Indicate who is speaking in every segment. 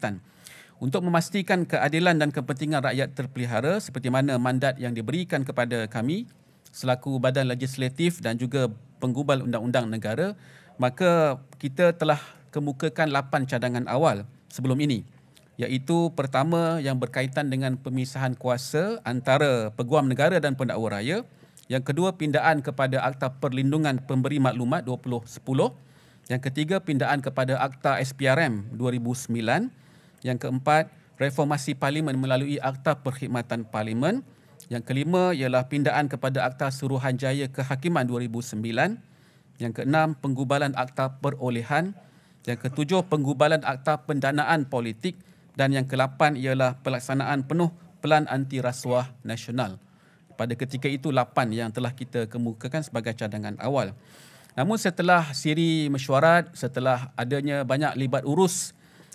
Speaker 1: kelanjutan. Untuk memastikan keadilan dan kepentingan rakyat terpelihara seperti mana mandat yang diberikan kepada kami selaku badan legislatif dan juga penggubal undang-undang negara, maka kita telah kemukakan 8 cadangan awal sebelum ini, iaitu pertama yang berkaitan dengan pemisahan kuasa antara peguam negara dan pendakwa raya, yang kedua pindaan kepada Akta Perlindungan Pemberi Maklumat 2010, yang ketiga pindaan kepada Akta SPRM 2009, yang keempat reformasi parlimen melalui Akta Perkhidmatan Parlimen, yang kelima ialah pindaan kepada Akta Suruhanjaya Kehakiman 2009, yang keenam penggubalan Akta Perolehan, yang ketujuh penggubalan Akta Pendanaan Politik, dan yang ke-8 ialah pelaksanaan penuh Pelan Anti Rasuah Nasional. Pada ketika itu 8 yang telah kita kemukakan sebagai cadangan awal. Namun setelah siri mesyuarat, setelah adanya banyak libat urus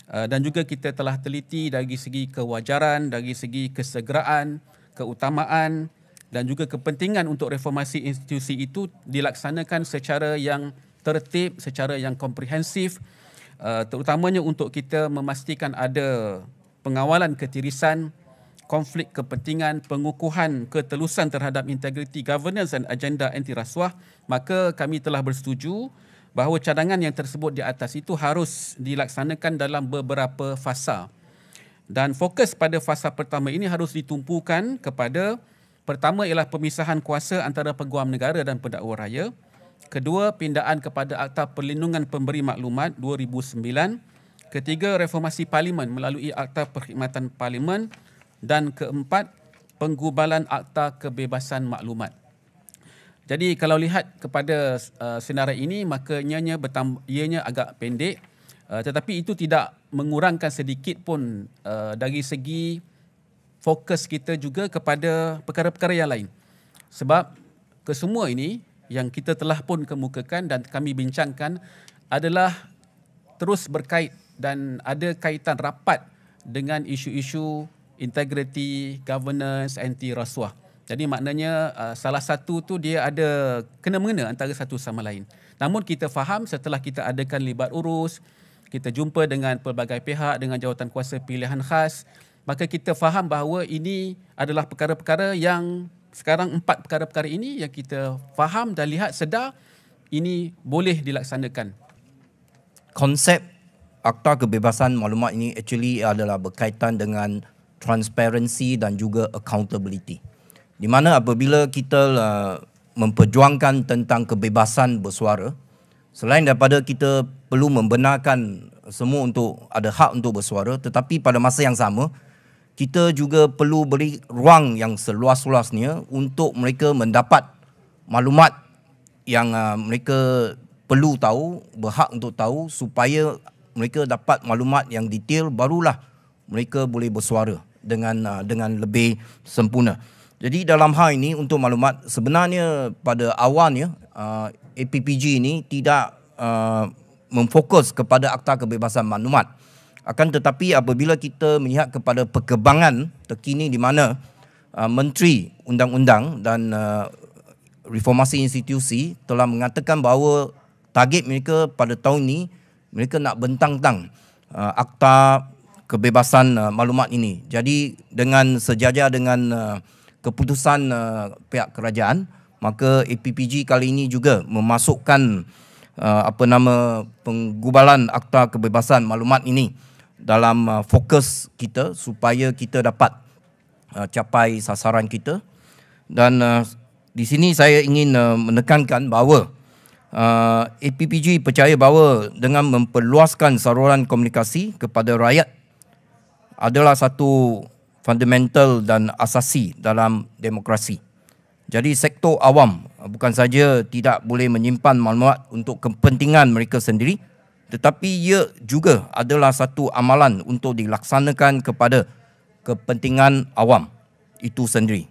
Speaker 1: dan juga kita telah teliti dari segi kewajaran, dari segi kesegeraan, keutamaan dan juga kepentingan untuk reformasi institusi itu dilaksanakan secara yang tertib, secara yang komprehensif, terutamanya untuk kita memastikan ada pengawalan ketirisan, konflik kepentingan, pengukuhan ketelusan terhadap integriti governance dan agenda anti rasuah, maka kami telah bersetuju bahawa cadangan yang tersebut di atas itu harus dilaksanakan dalam beberapa fasa. Dan fokus pada fasa pertama ini harus ditumpukan kepada, pertama ialah pemisahan kuasa antara peguam negara dan pendakwa raya, kedua pindaan kepada Akta Perlindungan Pemberi Maklumat 2009, ketiga reformasi parlimen melalui Akta Perkhidmatan Parlimen, dan keempat penggubalan Akta Kebebasan Maklumat. Jadi kalau lihat kepada senarai ini, makanya ianya agak pendek, tetapi itu tidak mengurangkan sedikit pun dari segi fokus kita juga kepada perkara-perkara yang lain. Sebab kesemua ini yang kita telah pun kemukakan dan kami bincangkan adalah terus berkait dan ada kaitan rapat dengan isu-isu integriti, governance, anti rasuah. Jadi maknanya salah satu tu dia ada kena-mengena antara satu sama lain. Namun kita faham setelah kita adakan libat urus, kita jumpa dengan pelbagai pihak, dengan jawatan kuasa pilihan khas, maka kita faham bahawa ini adalah perkara-perkara yang sekarang 4 perkara-perkara ini yang kita faham dan lihat sedar ini boleh dilaksanakan.
Speaker 2: Konsep Akta Kebebasan Maklumat ini actually adalah berkaitan dengan transparansi dan juga accountability. Di mana apabila kita memperjuangkan tentang kebebasan bersuara, selain daripada kita perlu membenarkan semua untuk ada hak untuk bersuara, tetapi pada masa yang sama kita juga perlu beri ruang yang seluas-luasnya untuk mereka mendapat maklumat yang mereka perlu tahu, berhak untuk tahu, supaya mereka dapat maklumat yang detail, barulah mereka boleh bersuara dengan lebih sempurna. Jadi dalam hal ini untuk maklumat, sebenarnya pada awalnya APPG ini tidak memfokus kepada Akta Kebebasan Maklumat. Akan tetapi apabila kita melihat kepada perkembangan terkini di mana Menteri Undang-Undang dan Reformasi Institusi telah mengatakan bahawa target mereka pada tahun ini, mereka nak bentang-tang Akta Kebebasan Maklumat ini. Jadi dengan sejajar dengan keputusan pihak kerajaan, maka APPG kali ini juga memasukkan penggubalan Akta Kebebasan Maklumat ini dalam fokus kita supaya kita dapat capai sasaran kita. Dan di sini saya ingin menekankan bahawa APPG percaya bahawa dengan memperluaskan saluran komunikasi kepada rakyat adalah satu fundamental dan asasi dalam demokrasi. Jadi sektor awam bukan saja tidak boleh menyimpan maklumat untuk kepentingan mereka sendiri, tetapi ia juga adalah satu amalan untuk dilaksanakan kepada kepentingan awam itu sendiri.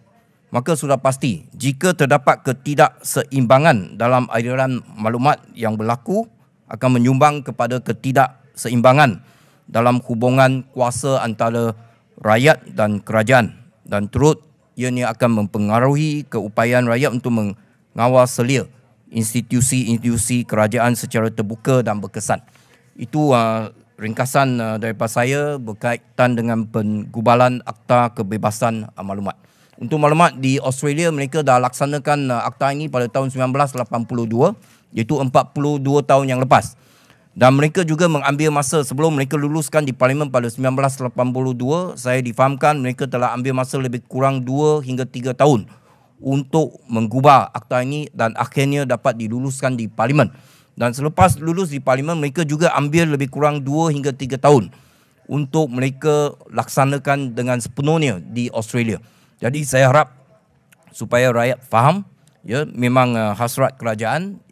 Speaker 2: Maka sudah pasti jika terdapat ketidakseimbangan dalam aliran maklumat yang berlaku, akan menyumbang kepada ketidakseimbangan dalam hubungan kuasa antara rakyat dan kerajaan, dan turut ianya akan mempengaruhi keupayaan rakyat untuk mengawal selia institusi-institusi kerajaan secara terbuka dan berkesan. Itu ringkasan daripada saya berkaitan dengan penggubalan Akta Kebebasan Maklumat. Untuk maklumat, di Australia mereka dah laksanakan akta ini pada tahun 1982, iaitu 42 tahun yang lepas. Dan mereka juga mengambil masa sebelum mereka luluskan di Parlimen pada 1982. Saya difahamkan mereka telah ambil masa lebih kurang 2 hingga 3 tahun untuk menggubah akta ini dan akhirnya dapat diluluskan di Parlimen. Dan selepas lulus di Parlimen, mereka juga ambil lebih kurang 2 hingga 3 tahun untuk mereka laksanakan dengan sepenuhnya di Australia. Jadi saya harap supaya rakyat faham, ya, memang hasrat kerajaan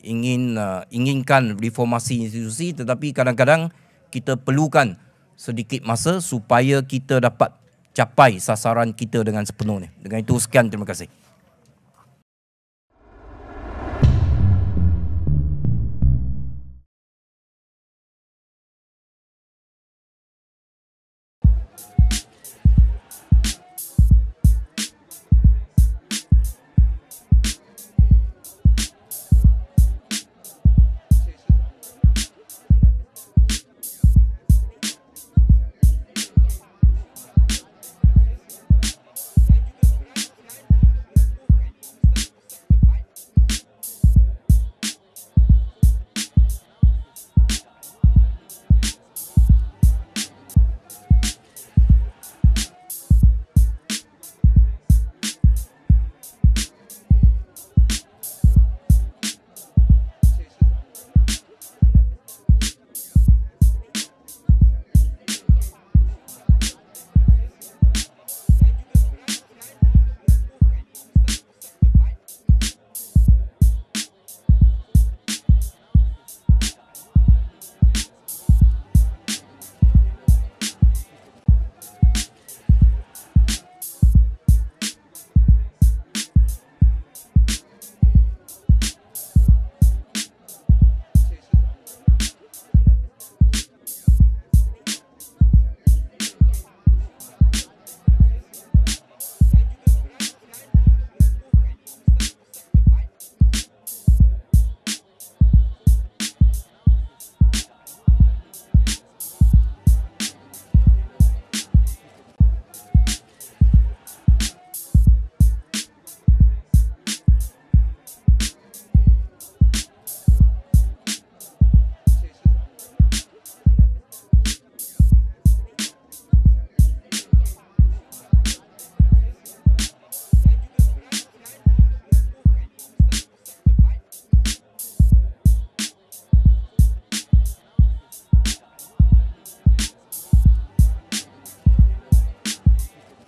Speaker 2: inginkan reformasi institusi, tetapi kadang-kadang kita perlukan sedikit masa supaya kita dapat capai sasaran kita dengan sepenuhnya. Dengan itu sekian, terima kasih.